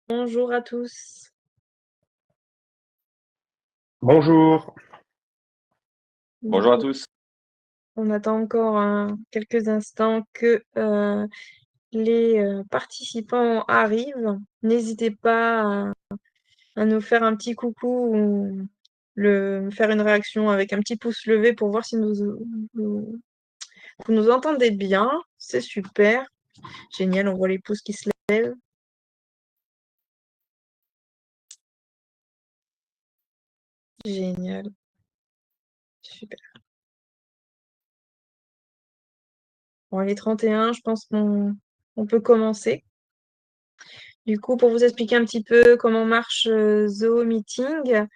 Bonjour à tous. Bonjour. Du Bonjour à coup, tous. on attend encore quelques instants que les participants arrivent. N'hésitez pas à nous faire un petit coucou ou faire une réaction avec un petit pouce levé pour voir si vous nous entendez bien. C'est super. Génial, on voit les pouces qui se lèvent. Génial. Super. Bon, les 31, je pense qu'on peut commencer. Du coup, pour vous expliquer un petit peu comment marche Zoho Meeting,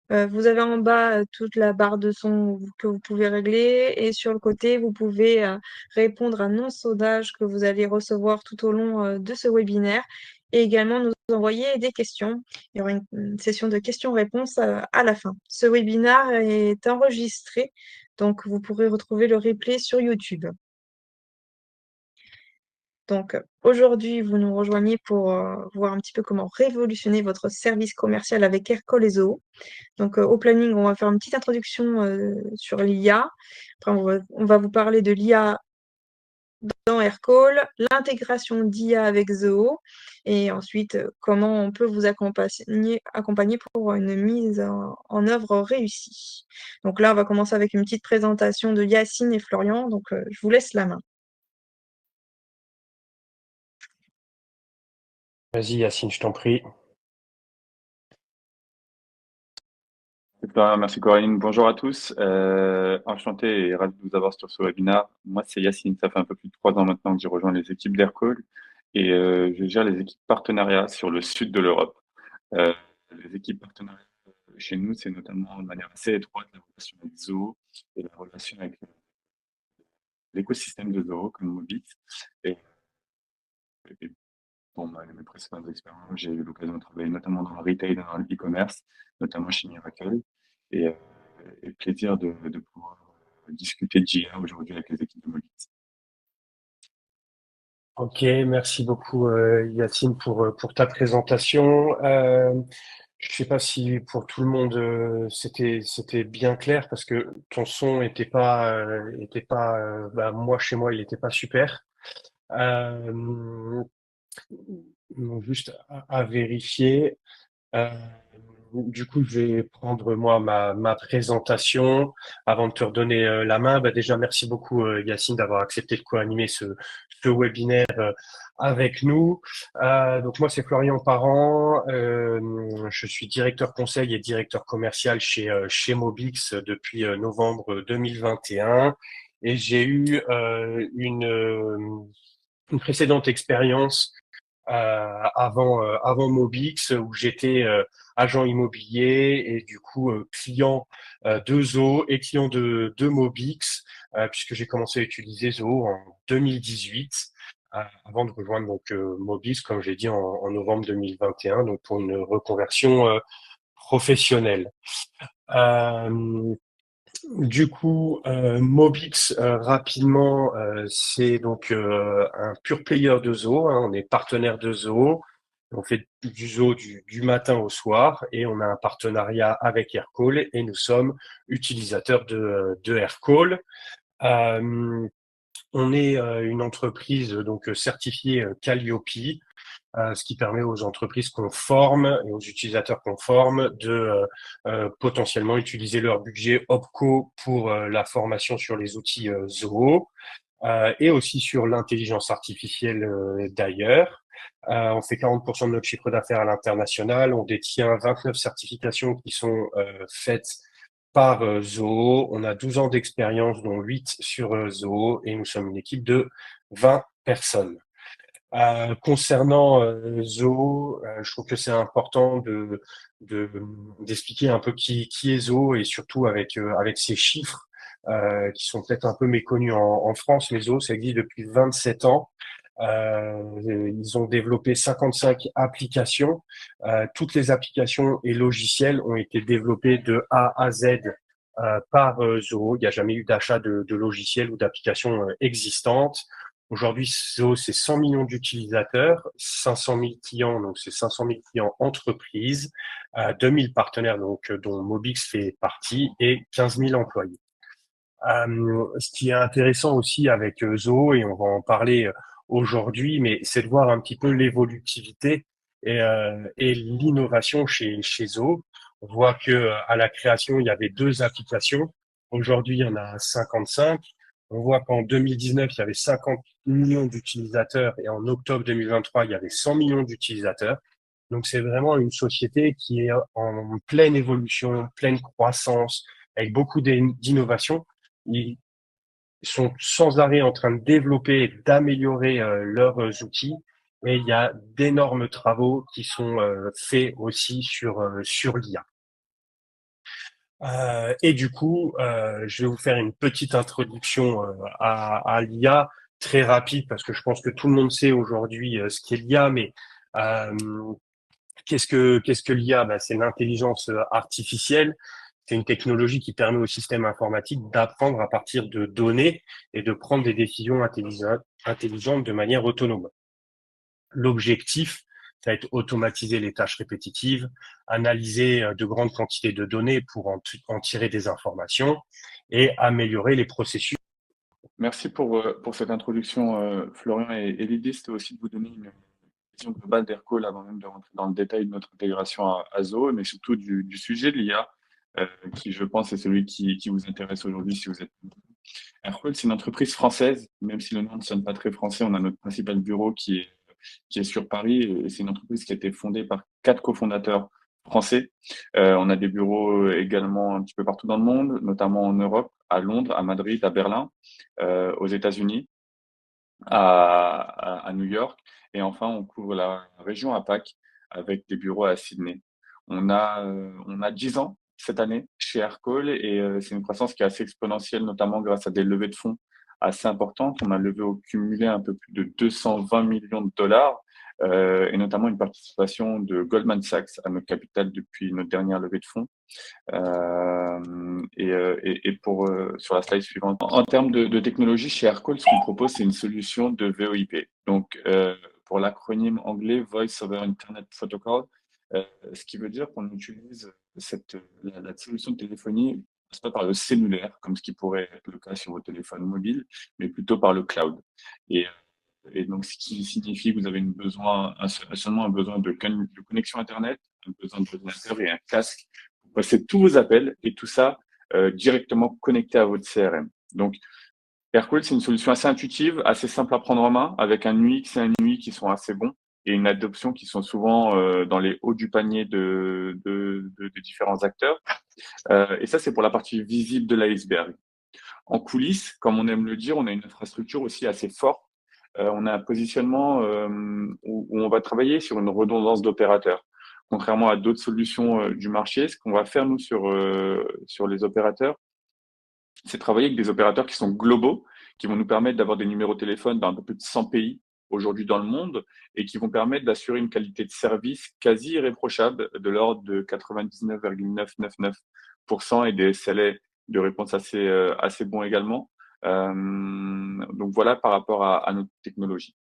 vous avez en bas toute la barre de son que vous pouvez régler et sur le côté, vous pouvez répondre à nos sondages que vous allez recevoir tout au long de ce webinaire et également nous envoyer des questions. Il y aura une session de questions-réponses à la fin. Ce webinaire est enregistré, donc vous pourrez retrouver le replay sur YouTube. Donc, aujourd'hui, vous nous rejoignez pour voir un petit peu comment révolutionner votre service commercial avec Aircall et Zoho. Donc, au planning, on va faire une petite introduction sur l'IA. Après, on va vous parler de l'IA dans Aircall, l'intégration d'IA avec Zoho, et ensuite, comment on peut vous accompagner pour une mise en œuvre réussie. Donc là, on va commencer avec une petite présentation de Yacine et Florian. Donc, je vous laisse la main. Vas-y, Yacine, je t'en prie. Super, merci Coraline. Bonjour à tous. Enchanté et ravi de vous avoir sur ce webinaire. Moi, c'est Yacine. Ça fait un peu plus de 3 ans maintenant que j'ai rejoint les équipes d'Aircall et je gère les équipes partenariats sur le sud de l'Europe. Euh, les équipes partenariats chez nous, c'est notamment de manière assez étroite la relation avec Zoho et la relation avec l'écosystème de Zoho comme Mobit. Et, et pour mes précédentes expériences, j'ai eu l'occasion de travailler notamment dans le retail et dans le e-commerce, notamment chez Miracle. Et, euh, et plaisir de pouvoir discuter de GIA aujourd'hui avec les équipes de Mobit. Ok, merci beaucoup, Yacine, pour ta présentation. Je sais pas si pour tout le monde c'était bien clair parce que ton son était pas moi chez moi il était pas super. Euh, donc juste à vérifier. Euh, du coup, je vais prendre moi ma présentation avant de te redonner la main. Bah, déjà, merci beaucoup Yacine d'avoir accepté de co-animer ce webinaire avec nous. Donc moi, c'est Florian Parent. Je suis directeur conseil et directeur commercial chez Mobix depuis novembre 2021. Et j'ai eu une précédente expérience avant Mobix où j'étais agent immobilier et du coup client de Zoho et client de Mobix puisque j'ai commencé à utiliser Zoho en 2018 avant de rejoindre donc Mobix comme j'ai dit en novembre 2021 donc pour une reconversion professionnelle. Euh, du coup, Mobix, rapidement, c'est donc un pure player de Zoho, hein, on est partenaire de Zoho. On fait du Zoho du matin au soir et on a un partenariat avec Aircall et nous sommes utilisateurs de Aircall. Euh, on est une entreprise donc certifiée Calliope, ce qui permet aux entreprises qu'on forme et aux utilisateurs qu'on forme de potentiellement utiliser leur budget OPCO pour la formation sur les outils Zoho et aussi sur l'intelligence artificielle d'ailleurs. On fait 40% de notre chiffre d'affaires à l'international. On détient 29 certifications qui sont faites par Zoho. On a 12 ans d'expérience, dont 8 sur Zoho, et nous sommes une équipe de 20 personnes. Concernant Zoho, je trouve que c'est important de d'expliquer un peu qui est Zoho et surtout avec ces chiffres qui sont peut-être un peu méconnus en France. Mais Zoho, ça existe depuis 27 ans. Ils ont développé 55 applications. Toutes les applications et logiciels ont été développés de A à Z par Zoho. Il n'y a jamais eu d'achat de logiciels ou d'applications existantes. Aujourd'hui, Zoho, c'est 100 millions d'utilisateurs, 500 000 clients, donc c'est 500 000 clients entreprises, 2000 partenaires, donc dont Mobix fait partie, et 15 000 employés. Ce qui est intéressant aussi avec Zoho, et on va en parler aujourd'hui, mais c'est de voir un petit peu l'évolutivité et l'innovation chez Zoho. On voit que à la création, il y avait 2 applications. Aujourd'hui, il y en a 55. On voit qu'en 2019, il y avait 50 millions d'utilisateurs et en octobre 2023, il y avait 100 millions d'utilisateurs. Donc, c'est vraiment une société qui est en pleine évolution, pleine croissance, avec beaucoup d'innovation. Ils sont sans arrêt en train de développer et d'améliorer leurs outils. Et il y a d'énormes travaux qui sont faits aussi sur l'IA. Et du coup, je vais vous faire une petite introduction à l'IA, très rapide, parce que je pense que tout le monde sait aujourd'hui ce qu'est l'IA, mais euh, qu'est-ce que l'IA? C'est l'intelligence artificielle. C'est une technologie qui permet au système informatique d'apprendre à partir de données et de prendre des décisions intelligentes de manière autonome. L'objectif, ça va être automatiser les tâches répétitives, analyser de grandes quantités de données pour en tirer des informations et améliorer les processus. Merci pour cette introduction, Florian. Et l'idée, c'était aussi de vous donner une vision globale d'Aircall avant même de rentrer dans le détail de notre intégration à Zoho, mais surtout du sujet de l'IA, qui, je pense, est celui qui vous intéresse aujourd'hui si vous êtes. Aircall, c'est une entreprise française, même si le nom ne sonne pas très français. On a notre principal bureau qui est sur Paris, et c'est une entreprise qui a été fondée par 4 cofondateurs français. On a des bureaux également un petit peu partout dans le monde, notamment en Europe, à Londres, à Madrid, à Berlin, aux États-Unis, à New York, et enfin on couvre la région APAC avec des bureaux à Sydney. On a 10 ans cette année chez Aircall, et c'est une croissance qui est assez exponentielle, notamment grâce à des levées de fonds assez importantes. On a levé au cumulé un peu plus de 220 millions de dollars, et notamment une participation de Goldman Sachs à notre capital depuis notre dernière levée de fonds. Et pour sur la slide suivante, en termes de technologie chez Aircall, ce qu'on propose, c'est une solution de VoIP. Donc, pour l'acronyme anglais Voice over Internet Protocol, ce qui veut dire qu'on utilise la solution de téléphonie passe pas par le cellulaire, comme ce qui pourrait être le cas sur vos téléphones mobiles, mais plutôt par le cloud. Et, et donc, ce qui signifie que vous avez seulement un besoin de connexion Internet, un besoin d'ordinateur et un casque pour passer tous vos appels, et tout ça directement connecté à votre CRM. Donc, Aircall, c'est une solution assez intuitive, assez simple à prendre en main, avec un UX et un UI qui sont assez bons, et une adoption qui sont souvent dans les hauts du panier de différents acteurs. Et ça, c'est pour la partie visible de l'iceberg. En coulisses, comme on aime le dire, on a une infrastructure aussi assez forte. On a un positionnement où on va travailler sur une redondance d'opérateurs. Contrairement à d'autres solutions du marché, ce qu'on va faire, nous, sur les opérateurs, c'est travailler avec des opérateurs qui sont globaux, qui vont nous permettre d'avoir des numéros de téléphone dans un peu plus de 100 pays aujourd'hui dans le monde, et qui vont permettre d'assurer une qualité de service quasi irréprochable de l'ordre de 99,999% et des SLA de réponse assez bons également. Donc voilà par rapport à notre technologie.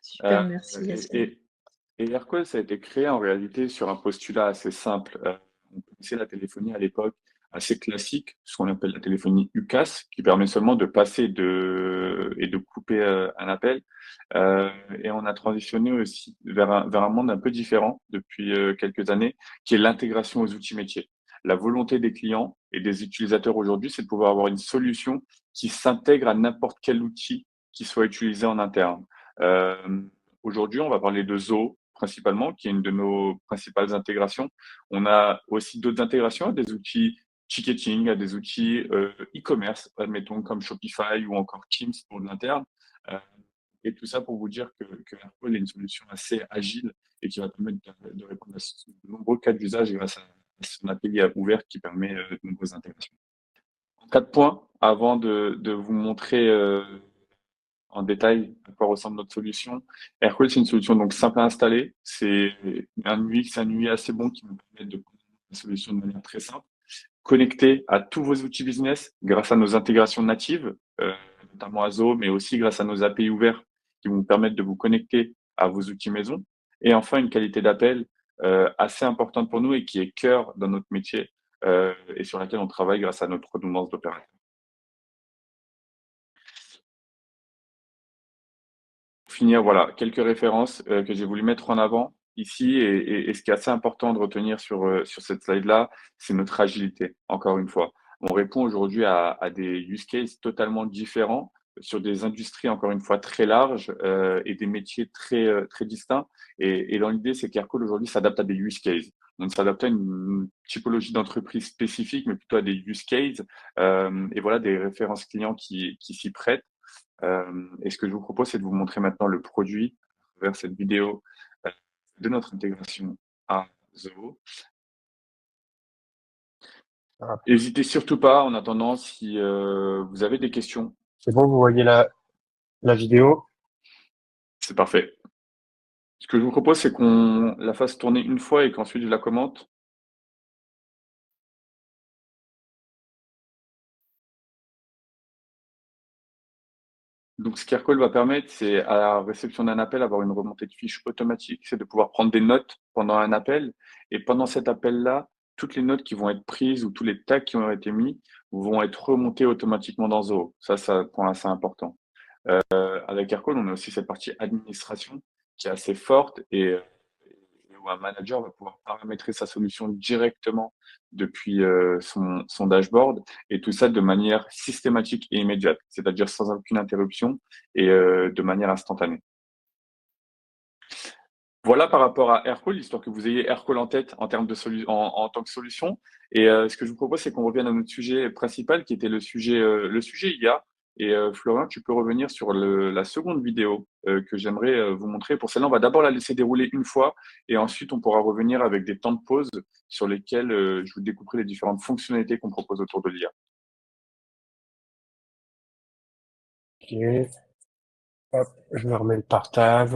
Super, merci Yacine. Et Aircall, ça a été créé en réalité sur un postulat assez simple. On connaissait la téléphonie à l'époque assez classique, ce qu'on appelle la téléphonie UCAS, qui permet seulement de passer et de couper un appel. Et on a transitionné aussi vers un monde un peu différent depuis quelques années, qui est l'intégration aux outils métiers. La volonté des clients et des utilisateurs aujourd'hui, c'est de pouvoir avoir une solution qui s'intègre à n'importe quel outil qui soit utilisé en interne. Aujourd'hui, on va parler de Zoho principalement, qui est une de nos principales intégrations. On a aussi d'autres intégrations à des outils ticketing, à des outils e-commerce, admettons comme Shopify ou encore Teams pour de l'interne. Et tout ça pour vous dire que Aircall est une solution assez agile et qui va permettre de répondre à de nombreux cas d'usage grâce à son API ouvert qui permet de nombreuses intégrations. 4 points avant de vous montrer en détail à quoi ressemble notre solution. Aircall, c'est une solution donc simple à installer. C'est un UX, un UI assez bon qui nous permet de prendre la solution de manière très simple. connecter à tous vos outils business grâce à nos intégrations natives, notamment à Zoho, mais aussi grâce à nos API ouverts qui vont vous permettre de vous connecter à vos outils maison. Et enfin, une qualité d'appel assez importante pour nous et qui est cœur dans notre métier et sur laquelle on travaille grâce à notre redondance d'opérateurs. Pour finir, voilà, quelques références que j'ai voulu mettre en avant ici et ce qui est assez important de retenir sur cette slide-là, c'est notre agilité, encore une fois. On répond aujourd'hui à des use cases totalement différents sur des industries, encore une fois, très larges et des métiers très distincts. Et dans l'idée, c'est qu'Aircall aujourd'hui s'adapte à des use cases. On ne s'adapte pas à une typologie d'entreprise spécifique, mais plutôt à des use cases et voilà, des références clients qui s'y prêtent. Et ce que je vous propose, c'est de vous montrer maintenant le produit vers cette vidéo de notre intégration à Zoho. Ah, N'hésitez surtout pas, en attendant, si vous avez des questions. c'est bon, vous voyez la vidéo? C'est parfait. Ce que je vous propose, c'est qu'on la fasse tourner une fois et qu'ensuite je la commente. Donc, ce qu'Aircall va permettre, c'est à la réception d'un appel, avoir une remontée de fiches automatique. C'est de pouvoir prendre des notes pendant un appel. Et pendant cet appel-là, toutes les notes qui vont être prises ou tous les tags qui ont été mis vont être remontés automatiquement dans Zoho. Ça, c'est un point assez important. Avec Aircall, on a aussi cette partie administration qui est assez forte et où un manager va pouvoir paramétrer sa solution directement depuis son dashboard et tout ça de manière systématique et immédiate, c'est-à-dire sans aucune interruption et de manière instantanée. Voilà par rapport à Aircall, histoire que vous ayez Aircall en tête en termes de en tant que solution. Et ce que je vous propose, c'est qu'on revienne à notre sujet principal, qui était le sujet IA. Et Florian, tu peux revenir sur la seconde vidéo que j'aimerais vous montrer. Pour celle-là, on va d'abord la laisser dérouler une fois, et ensuite on pourra revenir avec des temps de pause sur lesquels je vous découperai les différentes fonctionnalités qu'on propose autour de l'IA. Ok. Hop, je me remets le partage.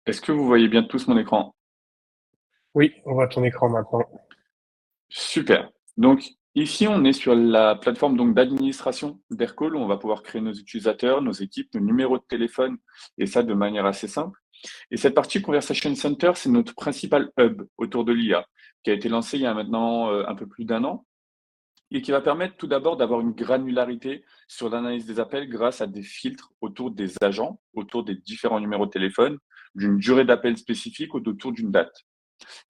Est-ce que vous voyez bien tous mon écran? Oui, on voit ton écran maintenant. Super. Donc ici, on est sur la plateforme donc d'administration d'Aircall où on va pouvoir créer nos utilisateurs, nos équipes, nos numéros de téléphone et ça de manière assez simple. Et cette partie Conversation Center, c'est notre principal hub autour de l'IA qui a été lancé il y a maintenant un peu plus d'un an et qui va permettre tout d'abord d'avoir une granularité sur l'analyse des appels grâce à des filtres autour des agents, autour des différents numéros de téléphone, d'une durée d'appel spécifique ou autour d'une date.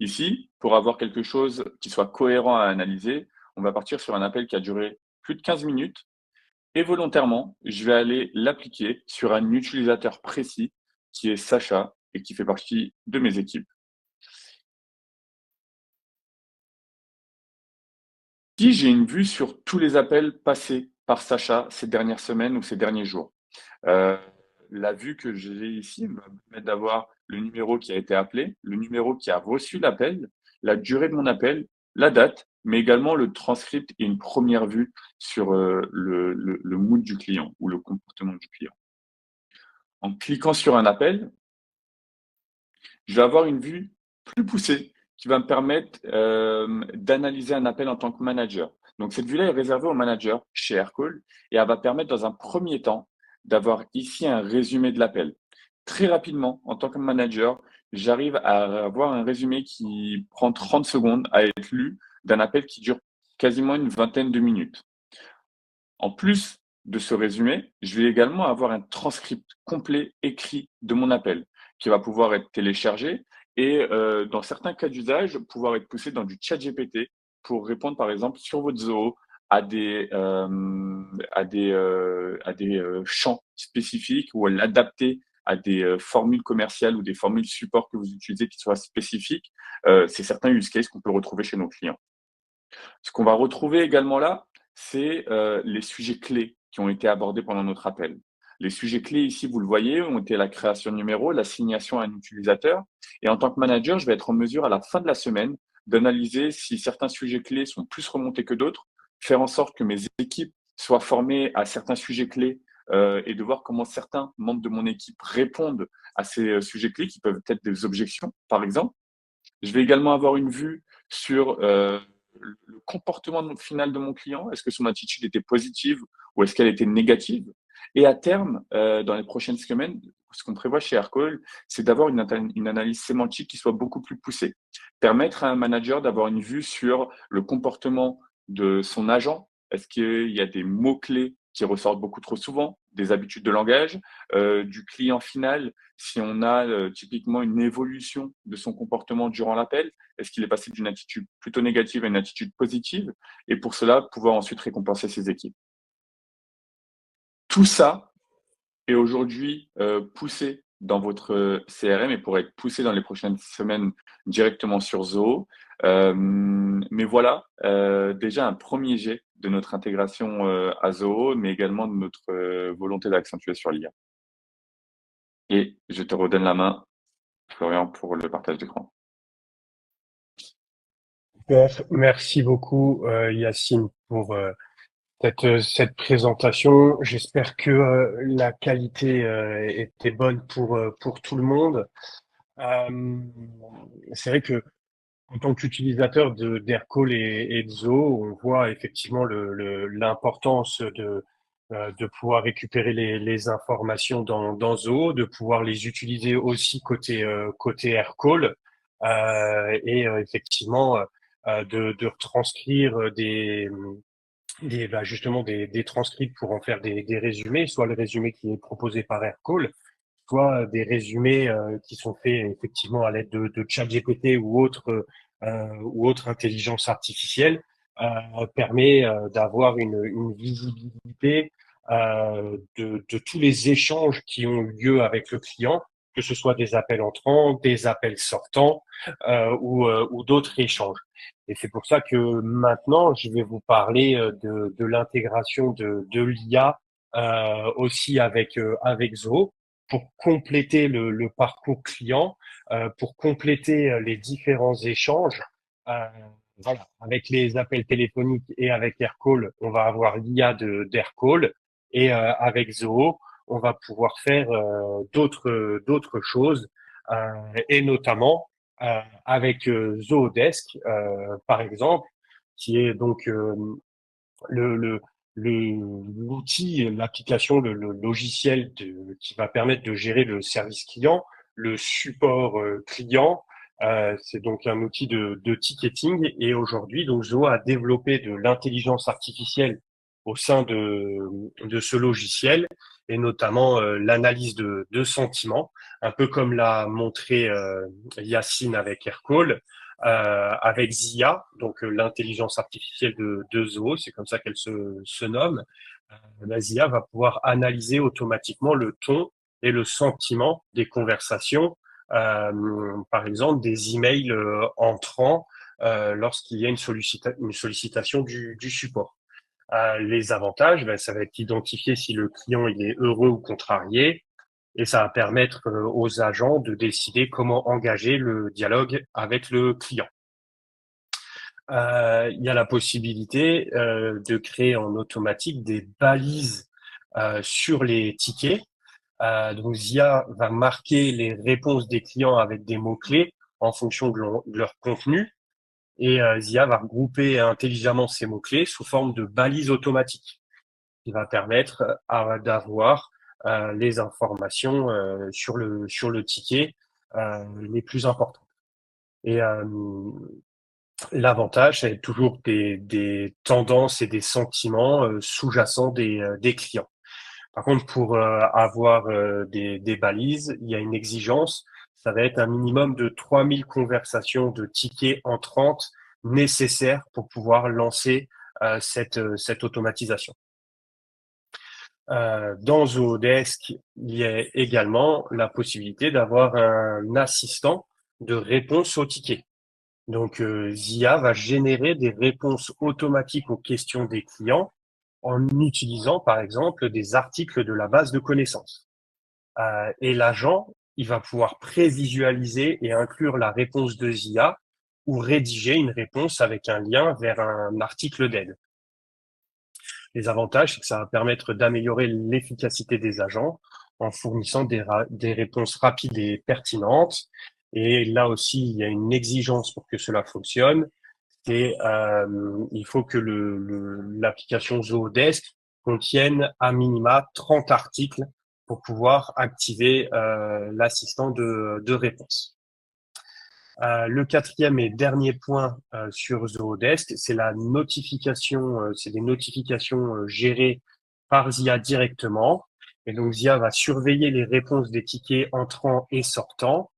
Ici, pour avoir quelque chose qui soit cohérent à analyser, on va partir sur un appel qui a duré plus de 15 minutes et volontairement, je vais aller l'appliquer sur un utilisateur précis qui est Sacha et qui fait partie de mes équipes. Si j'ai une vue sur tous les appels passés par Sacha ces dernières semaines ou ces derniers jours, euh, la vue que j'ai ici va me permettre d'avoir le numéro qui a été appelé, le numéro qui a reçu l'appel, la durée de mon appel, la date, mais également le transcript et une première vue sur le mood du client ou le comportement du client. En cliquant sur un appel, je vais avoir une vue plus poussée qui va me permettre d'analyser un appel en tant que manager. Donc, cette vue-là est réservée au manager chez Aircall et elle va permettre dans un premier temps d'avoir ici un résumé de l'appel. Très rapidement, en tant que manager, j'arrive à avoir un résumé qui prend 30 secondes à être lu d'un appel qui dure quasiment une vingtaine de minutes. En plus de ce résumé, je vais également avoir un transcript complet écrit de mon appel qui va pouvoir être téléchargé et dans certains cas d'usage, pouvoir être poussé dans du chat GPT pour répondre par exemple sur votre Zoho à des champs spécifiques ou à l'adapter à des formules commerciales ou des formules support que vous utilisez qui soient spécifiques. C'est certains use cases qu'on peut retrouver chez nos clients. Ce qu'on va retrouver également là, c'est les sujets clés qui ont été abordés pendant notre appel. Les sujets clés ici, vous le voyez, ont été la création de numéro, l'assignation à un utilisateur. Et en tant que manager, je vais être en mesure à la fin de la semaine d'analyser si certains sujets clés sont plus remontés que d'autres, faire en sorte que mes équipes soient formées à certains sujets clés et de voir comment certains membres de mon équipe répondent à ces sujets clés qui peuvent être des objections, par exemple. Je vais également avoir une vue sur le comportement final de mon client. Est-ce que son attitude était positive ou est-ce qu'elle était négative? Et à terme, dans les prochaines semaines, ce qu'on prévoit chez Aircall, c'est d'avoir une analyse sémantique qui soit beaucoup plus poussée. Permettre à un manager d'avoir une vue sur le comportement de son agent. Est-ce qu'il y a des mots-clés qui ressortent beaucoup trop souvent, des habitudes de langage, du client final, si on a typiquement une évolution de son comportement durant l'appel, est-ce qu'il est passé d'une attitude plutôt négative à une attitude positive? Et pour cela, pouvoir ensuite récompenser ses équipes. Tout ça est aujourd'hui poussé dans votre CRM et pourrait être poussé dans les prochaines semaines directement sur Zoho. Mais voilà, déjà un premier jet de notre intégration à Zoho, mais également de notre volonté d'accentuer sur l'IA. Et je te redonne la main, Florian, pour le partage d'écran. Merci beaucoup, Yacine, pour cette présentation. J'espère que la qualité était bonne pour tout le monde. Euh, c'est vrai que en tant qu'utilisateur d'Aircall et de Zoho, on voit effectivement l'importance de pouvoir récupérer les informations dans Zoho, de pouvoir les utiliser aussi côté Aircall, effectivement de retranscrire justement des transcripts pour en faire des résumés, soit le résumé qui est proposé par Aircall, soit des résumés qui sont faits effectivement à l'aide de ChatGPT ou autre intelligence artificielle, permet d'avoir une visibilité de tous les échanges qui ont eu lieu avec le client, que ce soit des appels entrants, des appels sortants ou d'autres échanges. Et c'est pour ça que maintenant, je vais vous parler de l'intégration de l'IA aussi avec Zoho pour compléter le parcours client, pour compléter les différents échanges. Euh, voilà, avec les appels téléphoniques et avec Aircall, on va avoir l'IA d'Aircall et avec Zoho, on va pouvoir faire d'autres choses et notamment avec Zohodesk, par exemple, qui est donc le l'outil, l'application, le logiciel qui va permettre de gérer le service client, le support client. C'est donc un outil de ticketing et aujourd'hui, donc Zoho a développé de l'intelligence artificielle au sein de ce logiciel et notamment l'analyse de sentiments, un peu comme l'a montré Yacine avec Aircall avec Zia, donc l'intelligence artificielle de Zoho, c'est comme ça qu'elle se nomme. La Zia va pouvoir analyser automatiquement le ton et le sentiment des conversations, par exemple des emails entrants lorsqu'il y a une sollicitation du support. Les avantages, ben, ça va être identifier si le client il est heureux ou contrarié, et ça va permettre aux agents de décider comment engager le dialogue avec le client. Il y a la possibilité de créer en automatique des balises sur les tickets. Donc Zia va marquer les réponses des clients avec des mots-clés en fonction de leur contenu. Et Zia va regrouper intelligemment ces mots-clés sous forme de balises automatiques, qui va permettre d'avoir les informations sur le ticket les plus importantes. Et l'avantage, c'est toujours des tendances et des sentiments sous-jacents des clients. Par contre, pour avoir des balises, il y a une exigence, ça va être un minimum de 3000 conversations de tickets entrantes nécessaires pour pouvoir lancer cette automatisation. Dans Zodesk, il y a également la possibilité d'avoir un assistant de réponse aux tickets. Donc, Zia va générer des réponses automatiques aux questions des clients en utilisant, par exemple, des articles de la base de connaissances. Et l'agent, il va pouvoir prévisualiser et inclure la réponse de Zia ou rédiger une réponse avec un lien vers un article d'aide. Les avantages, c'est que ça va permettre d'améliorer l'efficacité des agents en fournissant des réponses rapides et pertinentes. Et là aussi, il y a une exigence pour que cela fonctionne. C'est il faut que l'application Zodesk contienne à minima 30 articles pour pouvoir activer l'assistant de réponse. Le quatrième et dernier point sur Zodesk, c'est la notification, c'est des notifications gérées par Zia directement. Et donc Zia va surveiller les réponses des tickets entrants et sortants.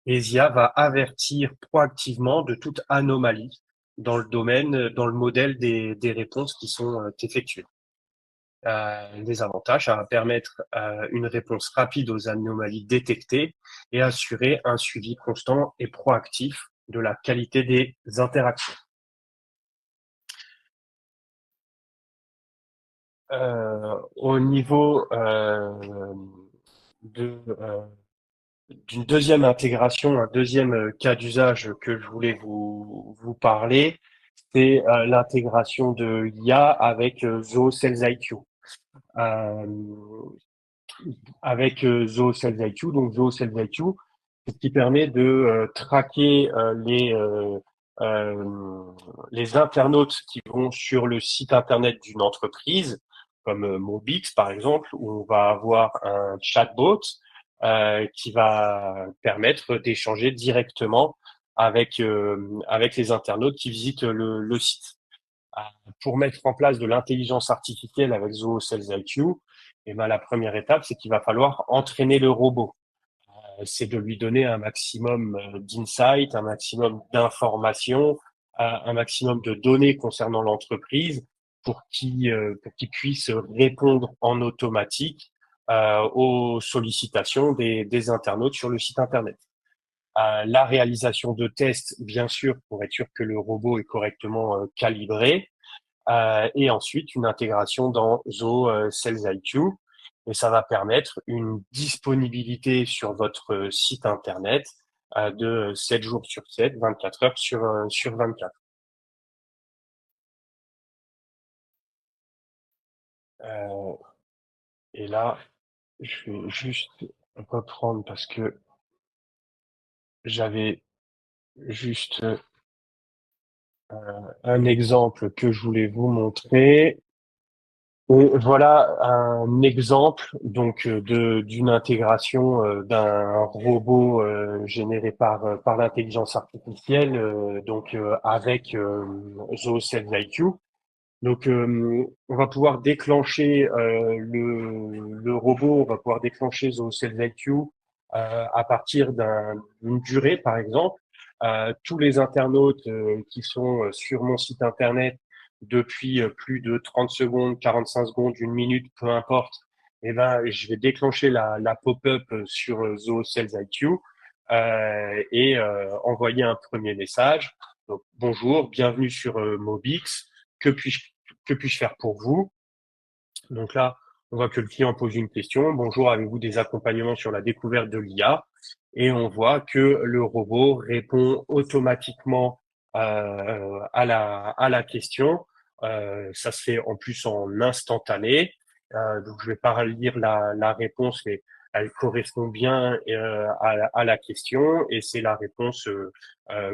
Et Zia va avertir proactivement de toute anomalie dans le domaine, dans le modèle des réponses qui sont effectuées. Les avantages, ça va permettre une réponse rapide aux anomalies détectées et assurer un suivi constant et proactif de la qualité des interactions. Au niveau d'une deuxième intégration, un deuxième cas d'usage que je voulais vous parler, c'est l'intégration de l'IA avec Zoho Sales IQ. Avec Zoho Sales IQ, donc Zoho Sales IQ, c'est ce qui permet de traquer les internautes qui vont sur le site internet d'une entreprise, comme Mobix par exemple, où on va avoir un chatbot qui va permettre d'échanger directement avec les internautes qui visitent le site. Pour mettre en place de l'intelligence artificielle avec Zoho Sales IQ, eh ben, la première étape, c'est qu'il va falloir entraîner le robot. C'est de lui donner un maximum d'insight, un maximum d'informations, un maximum de données concernant l'entreprise pour qu'il puisse répondre en automatique aux sollicitations des internautes sur le site internet. La réalisation de tests, bien sûr, pour être sûr que le robot est correctement calibré, et ensuite une intégration dans Zoho Sales IQ. Et ça va permettre une disponibilité sur votre site internet de 7 jours sur 7, 24 heures sur 24. Et là, je vais juste reprendre parce que j'avais juste un exemple que je voulais vous montrer. Et voilà un exemple donc d'une intégration d'un robot généré par l'intelligence artificielle avec Zoho Sales IQ. Donc on va pouvoir déclencher le robot, on va pouvoir déclencher Zoho Sales IQ à partir d'une durée par exemple. Tous les internautes qui sont sur mon site internet depuis plus de 30 secondes, 45 secondes, une minute, peu importe, eh ben, je vais déclencher la pop-up sur Zoho Sales IQ et envoyer un premier message. Donc, bonjour, bienvenue sur Mobix. Que puis-je faire pour vous? Donc là, on voit que le client pose une question. Bonjour, avez-vous des accompagnements sur la découverte de l'IA? Et on voit que le robot répond automatiquement à la question. Ça se fait en plus en instantané. Donc je vais pas lire la réponse, mais elle correspond bien à la question et c'est la réponse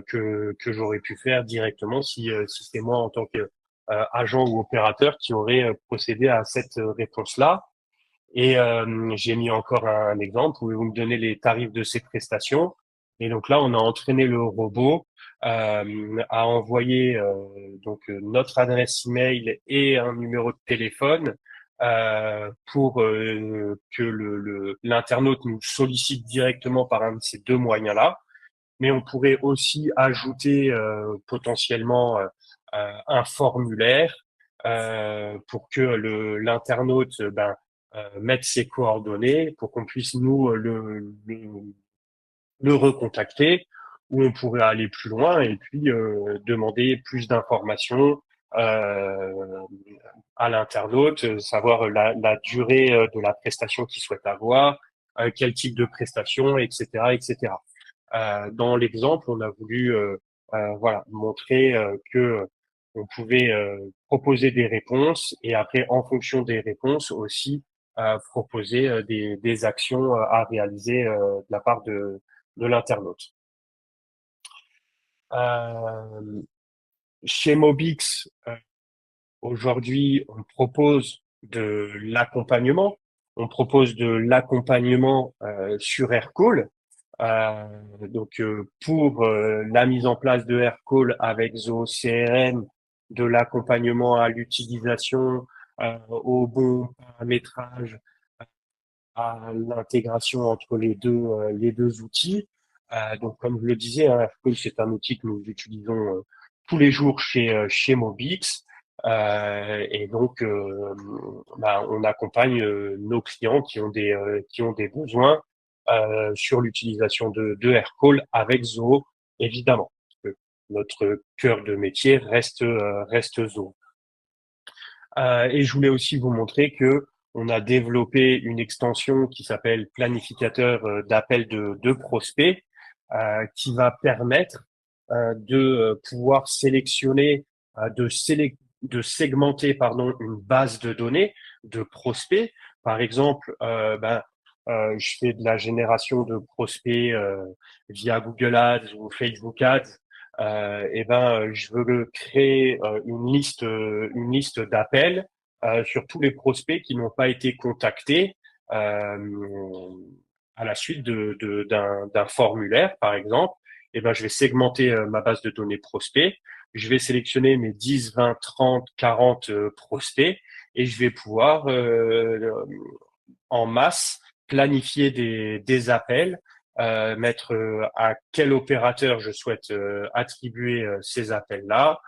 que j'aurais pu faire directement si c'est moi en tant que agent ou opérateur qui aurait procédé à cette réponse-là. Et j'ai mis encore un exemple. Pouvez-vous me donner les tarifs de ces prestations? Et donc là, on a entraîné le robot à envoyer notre adresse email et un numéro de téléphone pour que l'internaute nous sollicite directement par un de ces deux moyens-là. Mais on pourrait aussi ajouter potentiellement un formulaire pour que l'internaute mette ses coordonnées pour qu'on puisse nous le recontacter, ou on pourrait aller plus loin et puis demander plus d'informations euh, à l'internaute, savoir la durée de la prestation qu'il souhaite avoir, quel type de prestation, etc., etc. Dans l'exemple, on a voulu voilà montrer que on pouvait proposer des réponses et après, en fonction des réponses aussi, proposer des actions à réaliser de la part de l'internaute. Chez Mobix, aujourd'hui, on propose de l'accompagnement. On propose de l'accompagnement sur Aircall. Pour la mise en place de Aircall avec Zoho CRM, de l'accompagnement à l'utilisation, au bon paramétrage, à l'intégration entre les deux outils. Donc, comme je le disais, hein, Aircall, c'est un outil que nous utilisons tous les jours chez Mobix. Et donc, on accompagne nos clients qui ont des besoins sur l'utilisation de Aircall avec Zoho, évidemment. Parce que notre cœur de métier reste Zoho. Et je voulais aussi vous montrer que on a développé une extension qui s'appelle planificateur d'appel de prospects, qui va permettre de pouvoir sélectionner, de segmenter une base de données de prospects. Par exemple, je fais de la génération de prospects via Google Ads ou Facebook Ads. Je veux créer une liste d'appels sur tous les prospects qui n'ont pas été contactés à la suite d'un formulaire, par exemple. Je vais segmenter ma base de données prospects. Je vais sélectionner mes 10, 20, 30, 40 prospects et je vais pouvoir en masse planifier des appels, mettre à quel opérateur je souhaite attribuer ces appels-là,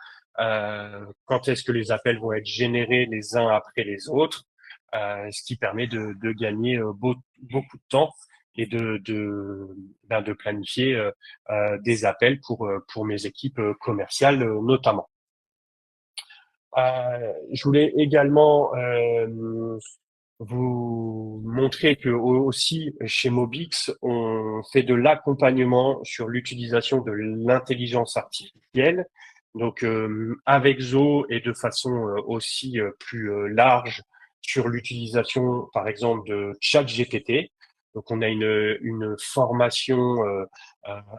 quand est-ce que les appels vont être générés les uns après les autres, ce qui permet de gagner beaucoup de temps et de planifier des appels pour mes équipes commerciales notamment. Je voulais également vous montrer que aussi chez Mobix, on fait de l'accompagnement sur l'utilisation de l'intelligence artificielle. Donc avec Zoho et de façon aussi plus large sur l'utilisation, par exemple, de ChatGPT. Donc on a une formation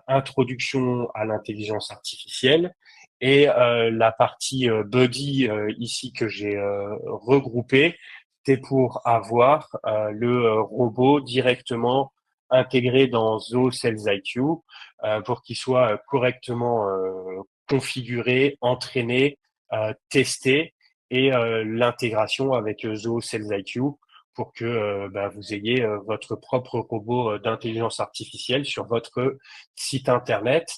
introduction à l'intelligence artificielle et la partie Buddy ici que j'ai regroupée, c'est pour avoir le robot directement intégré dans Zoho Sales IQ pour qu'il soit correctement configuré, entraîné, testé et l'intégration avec Zoho Sales IQ pour que vous ayez votre propre robot d'intelligence artificielle sur votre site internet.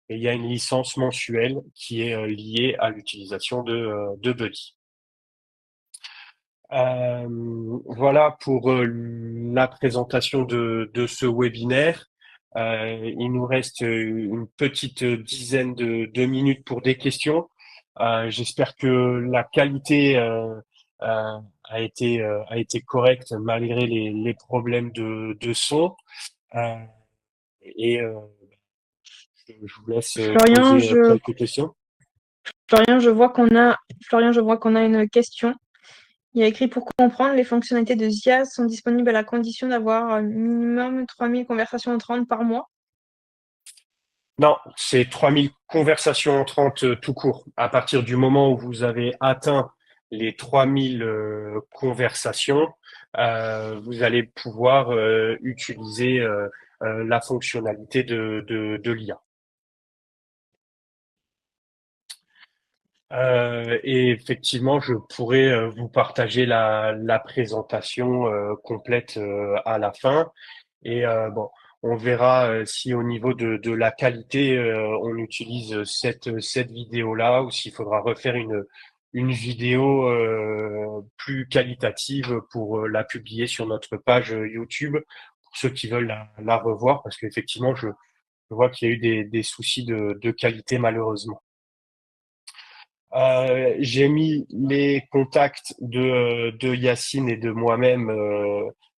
Et il y a une licence mensuelle qui est liée à l'utilisation de Buddy. Voilà pour la présentation de ce webinaire. Il nous reste une petite dizaine de minutes pour des questions. J'espère que la qualité a été correcte malgré les problèmes de son. Et je vous laisse Florian, poser quelques questions. Florian, je vois qu'on a une question. Il y a écrit pour comprendre, les fonctionnalités de ZIA sont disponibles à la condition d'avoir minimum 3000 conversations entrantes par mois. Non, c'est 3000 conversations entrantes tout court. À partir du moment où vous avez atteint les 3000 conversations, vous allez pouvoir utiliser la fonctionnalité de l'IA. Et effectivement, je pourrais vous partager la présentation complète à la fin. Et bon, on verra si au niveau de la qualité, on utilise cette vidéo-là ou s'il faudra refaire une vidéo plus qualitative pour la publier sur notre page YouTube pour ceux qui veulent la revoir, parce qu'effectivement, je vois qu'il y a eu des soucis de qualité malheureusement. J'ai mis les contacts de Yacine et de moi-même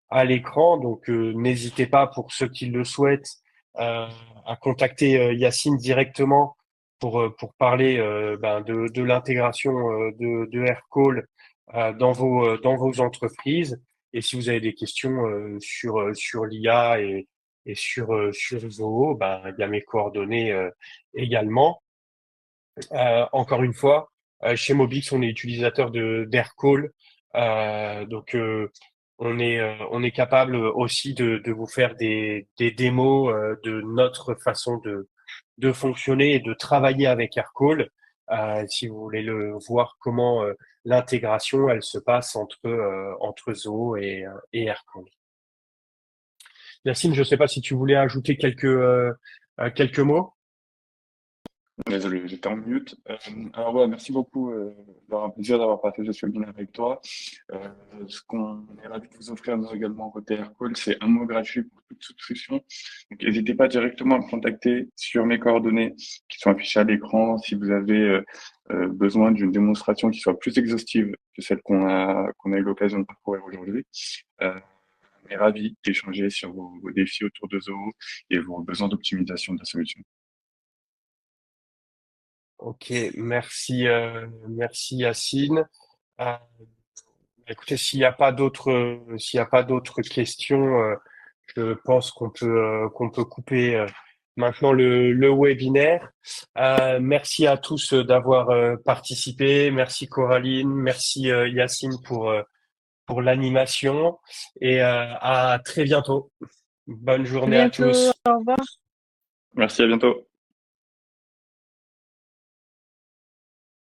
à l'écran, donc n'hésitez pas pour ceux qui le souhaitent à contacter Yacine directement pour parler de l'intégration de Aircall dans vos entreprises. Et si vous avez des questions sur l'IA et sur Zoho, il y a mes coordonnées également. Encore une fois, chez Mobix, on est utilisateur d'Aircall, donc on est capable aussi de vous faire des démos de notre façon de fonctionner et de travailler avec Aircall. Si vous voulez le voir comment l'intégration elle se passe entre Zoho et Aircall. Yacine, je ne sais pas si tu voulais ajouter quelques mots. Désolé, j'étais en mute. Alors ouais, merci beaucoup. Laura, un plaisir d'avoir partagé ce webinaire avec toi. Ce qu'on est ravi de vous offrir nous également côté Aircall, c'est un mois gratuit pour toute souscription. Donc n'hésitez pas directement à me contacter sur mes coordonnées qui sont affichées à l'écran si vous avez besoin d'une démonstration qui soit plus exhaustive que celle qu'on a eu l'occasion de parcourir aujourd'hui. On est ravi d'échanger sur vos défis autour de Zoho et vos besoins d'optimisation de la solution. Ok, merci Yacine. Écoutez, s'il y a pas d'autres questions, je pense qu'on peut couper maintenant le webinaire. Merci à tous d'avoir participé. Merci Coraline, merci Yacine pour l'animation et à très bientôt. Bonne À journée à bientôt, tous. au revoir. Merci, à bientôt.